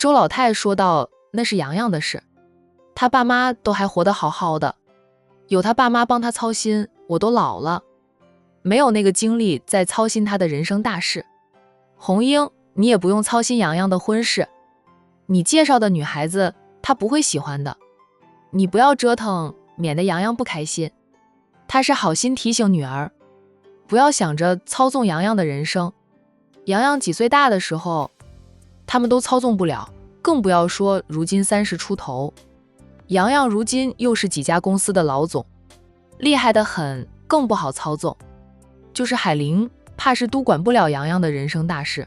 周老太说道：“那是洋洋的事，他爸妈都还活得好好的，有他爸妈帮他操心，我都老了，没有那个精力再操心他的人生大事。红英，你也不用操心洋洋的婚事，你介绍的女孩子他不会喜欢的，你不要折腾，免得洋洋不开心。”他是好心提醒女儿，不要想着操纵洋洋的人生。洋洋几岁大的时候，他们都操纵不了，更不要说如今30出头。洋洋如今又是几家公司的老总，厉害得很，更不好操纵。就是海玲，怕是都管不了洋洋的人生大事。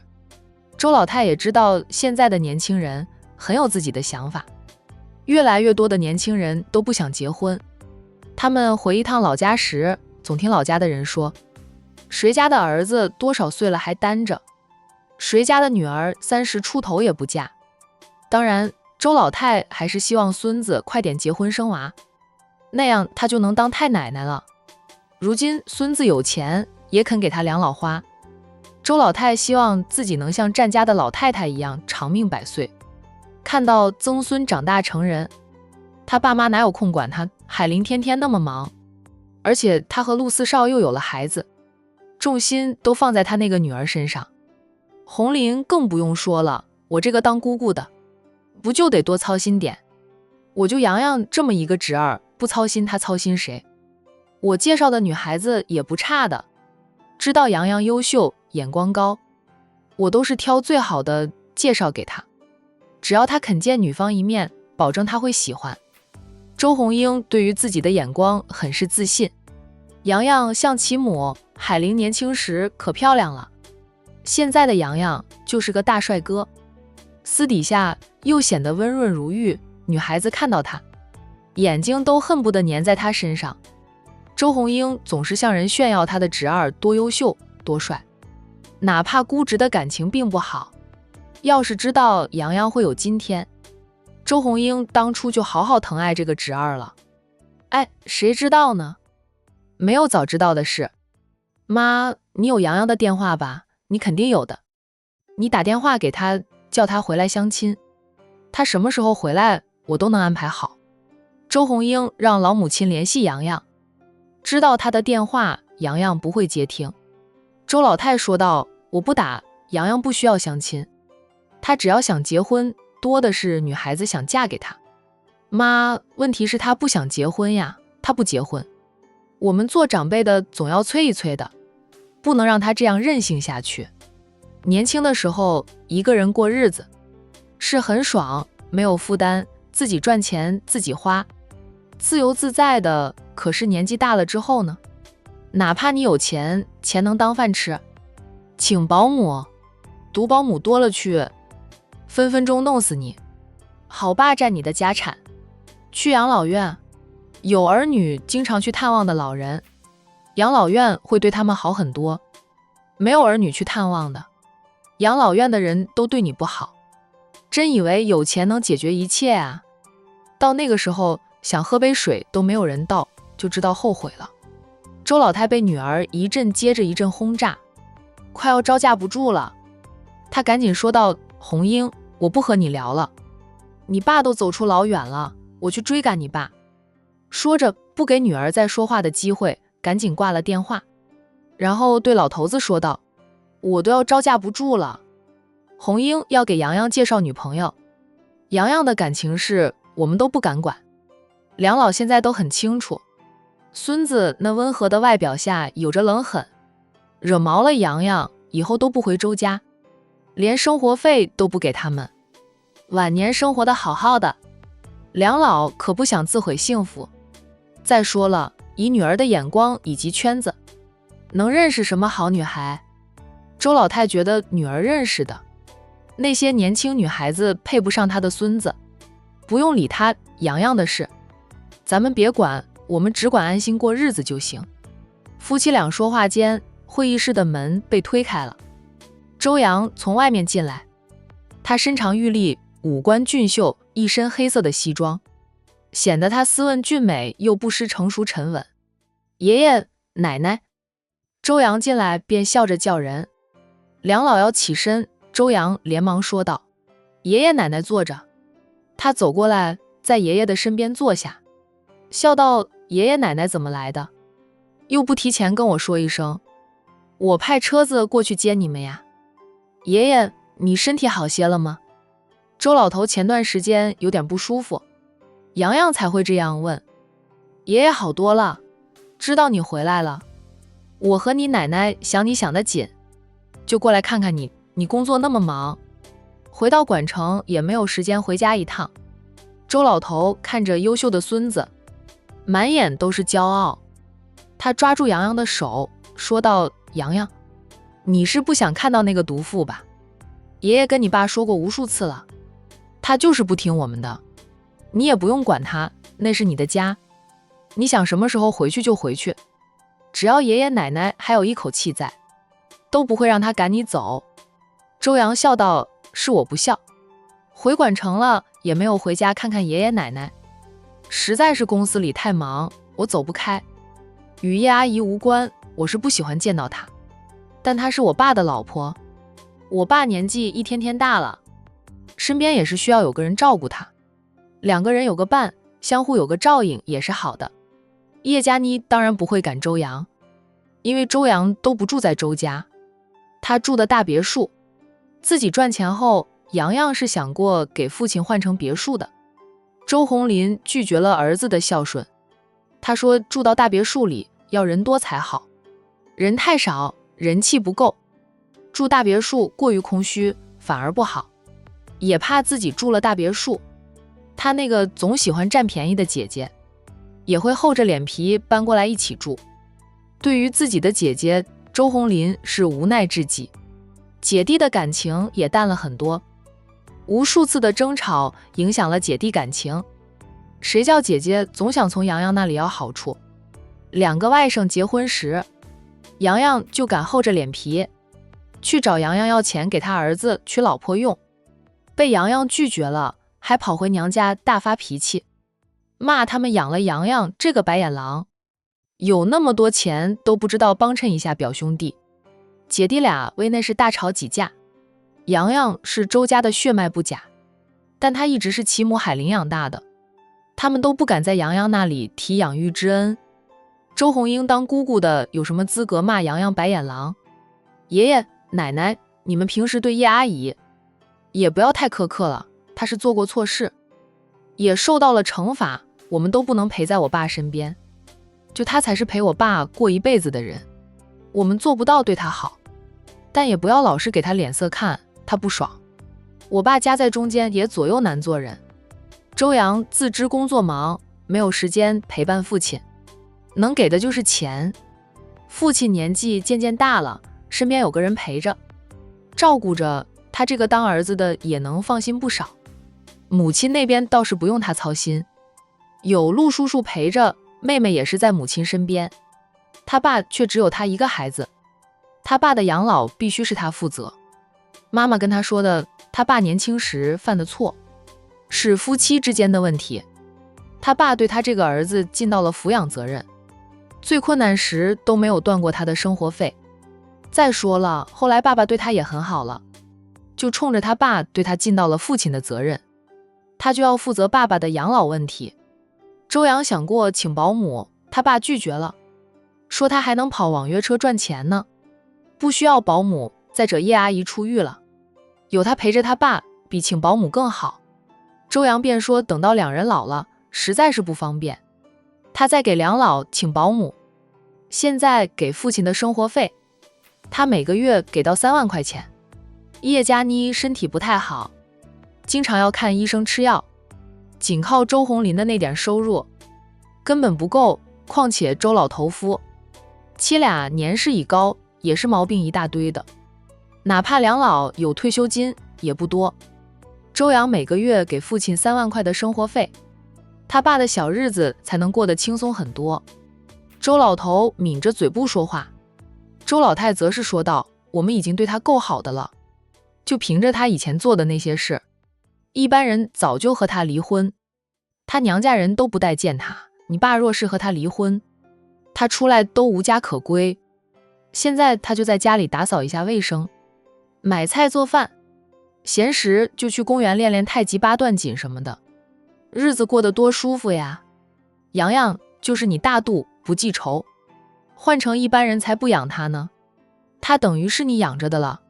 周老太也知道现在的年轻人很有自己的想法，越来越多的年轻人都不想结婚。他们回一趟老家时，总听老家的人说，谁家的儿子多少岁了还单着，谁家的女儿30出头也不嫁。当然，周老太还是希望孙子快点结婚生娃，那样她就能当太奶奶了。如今孙子有钱，也肯给他养老花。周老太希望自己能像战家的老太太一样长命百岁，看到曾孙长大成人。他爸妈哪有空管他？海玲天天那么忙，而且他和陆四少又有了孩子，重心都放在他那个女儿身上。红玲更不用说了，我这个当姑姑的，不就得多操心点？我就洋洋这么一个侄儿，不操心他操心谁？我介绍的女孩子也不差的，知道洋洋优秀，眼光高，我都是挑最好的介绍给他，只要他肯见女方一面，保证他会喜欢。周红英对于自己的眼光很是自信，洋洋像其母，海玲年轻时可漂亮了，现在的洋洋就是个大帅哥，私底下又显得温润如玉，女孩子看到他，眼睛都恨不得粘在他身上。周红英总是向人炫耀他的侄儿多优秀多帅，哪怕估值的感情并不好，要是知道洋洋会有今天，周红英当初就好好疼爱这个侄儿了。哎，谁知道呢？没有早知道的事。妈，你有洋洋的电话吧？你肯定有的。你打电话给他，叫他回来相亲。他什么时候回来，我都能安排好。周红英让老母亲联系洋洋，知道他的电话，洋洋不会接听。周老太说道：“我不打，洋洋不需要相亲，他只要想结婚，多的是女孩子想嫁给他。妈，问题是他不想结婚呀，他不结婚，我们做长辈的总要催一催的，不能让他这样任性下去。年轻的时候一个人过日子是很爽，没有负担，自己赚钱自己花，自由自在的。可是年纪大了之后呢，哪怕你有钱，钱能当饭吃，请保姆，独保姆多了去，分分钟弄死你，好霸占你的家产。去养老院，有儿女经常去探望的老人，养老院会对他们好很多。没有儿女去探望的，养老院的人都对你不好。真以为有钱能解决一切啊？到那个时候，想喝杯水都没有人倒，就知道后悔了。周老太被女儿一阵接着一阵轰炸，快要招架不住了。她赶紧说道：“红英，我不和你聊了，你爸都走出老远了，我去追赶你爸。”说着不给女儿再说话的机会，赶紧挂了电话，然后对老头子说道：“我都要招架不住了，红英要给洋洋介绍女朋友，洋洋的感情事我们都不敢管，两老现在都很清楚，孙子那温和的外表下有着冷狠，惹毛了洋洋，以后都不回周家，连生活费都不给他们，晚年生活的好好的，两老可不想自毁幸福。再说了，以女儿的眼光以及圈子，能认识什么好女孩？周老太觉得女儿认识的那些年轻女孩子配不上她的孙子，不用理她洋洋的事，咱们别管，我们只管安心过日子就行。夫妻俩说话间，会议室的门被推开了，周洋从外面进来，他身长玉立，五官俊秀，一身黑色的西装，显得他斯文俊美又不失成熟沉稳。爷爷奶奶。周洋进来便笑着叫人，两老要起身，周洋连忙说道：“爷爷奶奶坐着，他走过来，在爷爷的身边坐下，笑道：爷爷奶奶怎么来的？又不提前跟我说一声，我派车子过去接你们呀。爷爷，你身体好些了吗？周老头前段时间有点不舒服，洋洋才会这样问。爷爷好多了，知道你回来了，我和你奶奶想你想得紧，就过来看看你，你工作那么忙，回到管城也没有时间回家一趟。周老头看着优秀的孙子，满眼都是骄傲。他抓住洋洋的手，说道：洋洋，你是不想看到那个毒妇吧？爷爷跟你爸说过无数次了，他就是不听我们的，你也不用管他，那是你的家，你想什么时候回去就回去，只要爷爷奶奶还有一口气在，都不会让他赶你走。周洋笑道：是我不孝，回管城了也没有回家看看爷爷奶奶，实在是公司里太忙，我走不开，与叶阿姨无关，我是不喜欢见到她，但她是我爸的老婆，我爸年纪一天天大了，身边也是需要有个人照顾他，两个人有个伴，相互有个照应也是好的。叶佳妮当然不会赶周洋，因为周洋都不住在周家，他住的大别墅，自己赚钱后，洋洋是想过给父亲换成别墅的。周鸿林拒绝了儿子的孝顺，他说住到大别墅里要人多才好，人太少，人气不够，住大别墅过于空虚反而不好，也怕自己住了大别墅，他那个总喜欢占便宜的姐姐也会厚着脸皮搬过来一起住。对于自己的姐姐，周鸿林是无奈至极，姐弟的感情也淡了很多，无数次的争吵影响了姐弟感情，谁叫姐姐总想从洋洋那里要好处。两个外甥结婚时，洋洋就敢厚着脸皮去找洋洋要钱给他儿子娶老婆用，被洋洋拒绝了，还跑回娘家大发脾气，骂他们养了洋洋这个白眼狼，有那么多钱都不知道帮衬一下表兄弟。姐弟俩为那事大吵几架，洋洋是周家的血脉不假，但他一直是其母海领养大的，他们都不敢在洋洋那里提养育之恩。周红英当姑姑的有什么资格骂洋洋白眼狼？爷爷奶奶，你们平时对叶阿姨也不要太苛刻了，她是做过错事，也受到了惩罚，我们都不能陪在我爸身边，就她才是陪我爸过一辈子的人，我们做不到对她好，但也不要老是给她脸色看，她不爽。我爸夹在中间也左右难做人。周洋自知工作忙，没有时间陪伴父亲，能给的就是钱。父亲年纪渐渐大了，身边有个人陪着照顾着，他这个当儿子的也能放心不少。母亲那边倒是不用他操心，有陆叔叔陪着，妹妹也是在母亲身边，他爸却只有他一个孩子，他爸的养老必须是他负责。妈妈跟他说的，他爸年轻时犯的错是夫妻之间的问题，他爸对他这个儿子尽到了抚养责任，最困难时都没有断过他的生活费。再说了，后来爸爸对他也很好了，就冲着他爸对他尽到了父亲的责任，他就要负责爸爸的养老问题。周洋想过请保姆，他爸拒绝了，说他还能跑网约车赚钱呢，不需要保姆，再者叶阿姨出狱了，有他陪着他爸比请保姆更好。周洋便说等到两人老了，实在是不方便，他再给两老请保姆，现在给父亲的生活费，他每个月给到3万块钱。叶佳妮身体不太好，经常要看医生吃药，仅靠周鸿林的那点收入根本不够，况且周老头夫妻俩年事已高，也是毛病一大堆的，哪怕两老有退休金也不多。周洋每个月给父亲3万块的生活费，他爸的小日子才能过得轻松很多。周老头抿着嘴不说话，周老太则是说道，我们已经对他够好的了，就凭着他以前做的那些事，一般人早就和他离婚，他娘家人都不待见他，你爸若是和他离婚，他出来都无家可归。现在他就在家里打扫一下卫生，买菜做饭，闲时就去公园练练太极八段锦什么的，日子过得多舒服呀。洋洋就是你大度不记仇，换成一般人才不养他呢，他等于是你养着的了。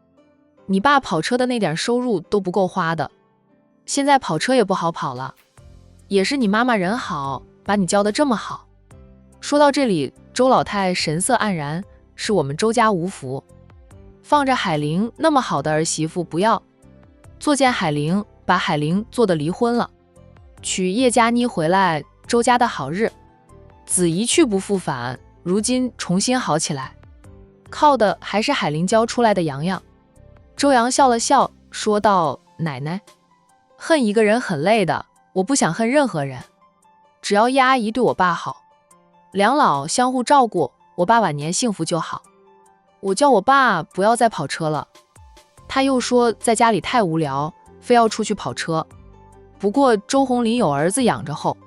你爸跑车的那点收入都不够花的，现在跑车也不好跑了，也是你妈妈人好，把你教得这么好。说到这里，周老太神色黯然，是我们周家无福，放着海玲那么好的儿媳妇不要，作践海玲，把海玲做得离婚了，娶叶佳妮回来，周家的好日子一去不复返，如今重新好起来，靠的还是海玲教出来的洋洋。周洋笑了笑，说道：奶奶，恨一个人很累的，我不想恨任何人，只要叶阿姨对我爸好，两老相互照顾，我爸晚年幸福就好。我叫我爸不要再跑车了，他又说在家里太无聊，非要出去跑车。不过周红林有儿子养着后，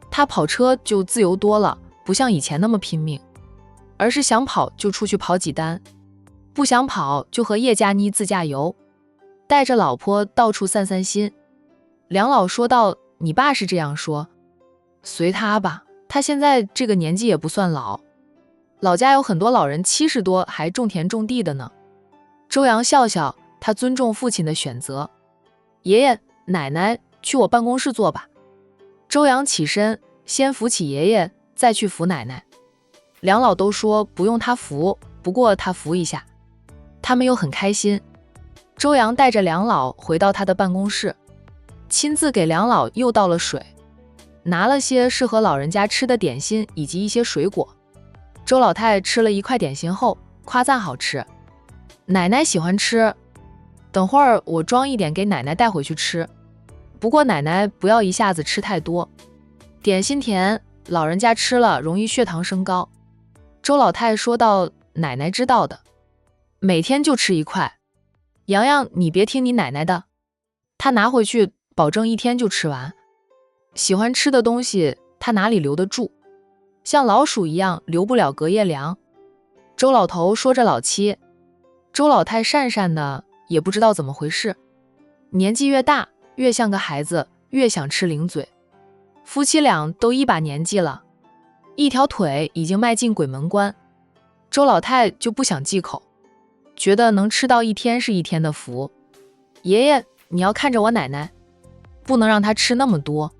他跑车就自由多了，不像以前那么拼命，而是想跑就出去跑几单，不想跑就和叶佳妮自驾游，带着老婆到处散散心。梁老说道：你爸是这样说，随他吧，他现在这个年纪也不算老，老家有很多老人70多还种田种地的呢。周洋笑笑，他尊重父亲的选择。爷爷奶奶去我办公室坐吧。周洋起身，先扶起爷爷，再去扶奶奶。两老都说不用他扶，不过他扶一下，他们又很开心。周洋带着两老回到他的办公室，亲自给两老又倒了水，拿了些适合老人家吃的点心以及一些水果。周老太吃了一块点心后夸赞好吃，奶奶喜欢吃，等会儿我装一点给奶奶带回去吃，不过奶奶不要一下子吃太多，点心甜，老人家吃了容易血糖升高。周老太说道：奶奶知道的，每天就吃一块。洋洋你别听你奶奶的，她拿回去保证一天就吃完，喜欢吃的东西她哪里留得住，像老鼠一样留不了隔夜粮。周老头说着老七，周老太讪讪的，也不知道怎么回事，年纪越大越像个孩子，越想吃零嘴。夫妻俩都一把年纪了，一条腿已经迈进鬼门关，周老太就不想忌口，觉得能吃到一天是一天的福。爷爷你要看着我奶奶，不能让她吃那么多。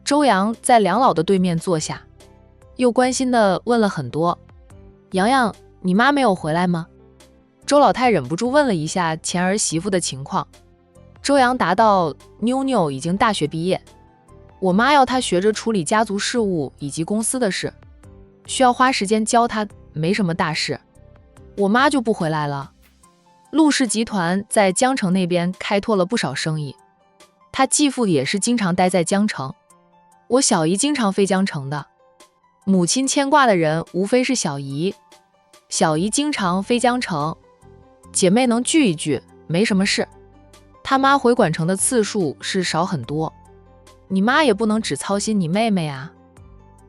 周洋在两老的对面坐下，又关心地问了很多。洋洋你妈没有回来吗？周老太忍不住问了一下前儿媳妇的情况。周洋答道：妞妞已经大学毕业，我妈要她学着处理家族事务以及公司的事，需要花时间教她，没什么大事。我妈就不回来了。陆氏集团在江城那边开拓了不少生意，她继父也是经常待在江城，我小姨经常飞江城的。母亲牵挂的人无非是小姨，小姨经常飞江城，姐妹能聚一聚，没什么事。他妈回管城的次数是少很多，你妈也不能只操心你妹妹啊，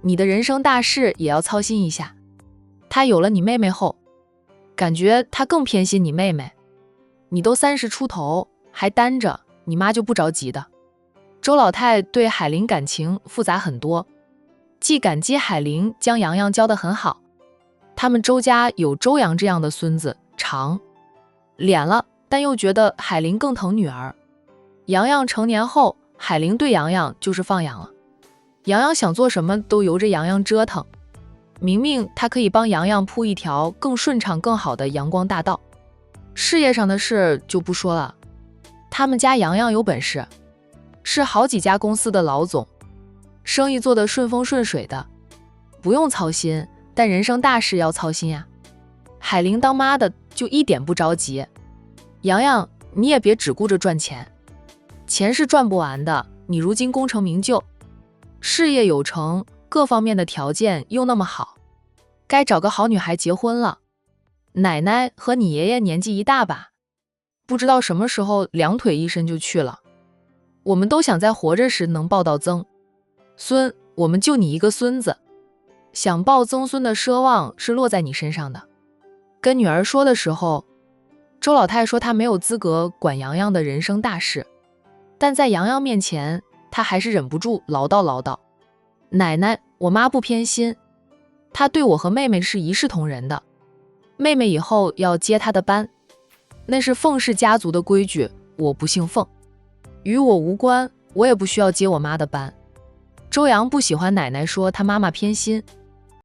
你的人生大事也要操心一下。她有了你妹妹后，感觉她更偏心你妹妹。你都30出头还单着，你妈就不着急的。周老太对海玲感情复杂很多，既感激海玲将洋洋教得很好，他们周家有周洋这样的孙子长脸了，但又觉得海玲更疼女儿。洋洋成年后，海玲对洋洋就是放养了，洋洋想做什么都由着洋洋折腾，明明他可以帮洋洋铺一条更顺畅更好的阳光大道。事业上的事就不说了，他们家洋洋有本事，是好几家公司的老总，生意做得顺风顺水的，不用操心，但人生大事要操心呀。海玲当妈的就一点不着急，洋洋你也别只顾着赚钱，钱是赚不完的，你如今功成名就，事业有成，各方面的条件又那么好，该找个好女孩结婚了。奶奶和你爷爷年纪一大把，不知道什么时候两腿一伸就去了，我们都想在活着时能抱到曾孙，我们就你一个孙子，想抱曾孙的奢望是落在你身上的。跟女儿说的时候，周老太说她没有资格管洋洋的人生大事，但在洋洋面前，她还是忍不住唠叨。奶奶，我妈不偏心，她对我和妹妹是一视同仁的。妹妹以后要接她的班，那是凤氏家族的规矩，我不姓凤，与我无关，我也不需要接我妈的班。周洋不喜欢奶奶说她妈妈偏心，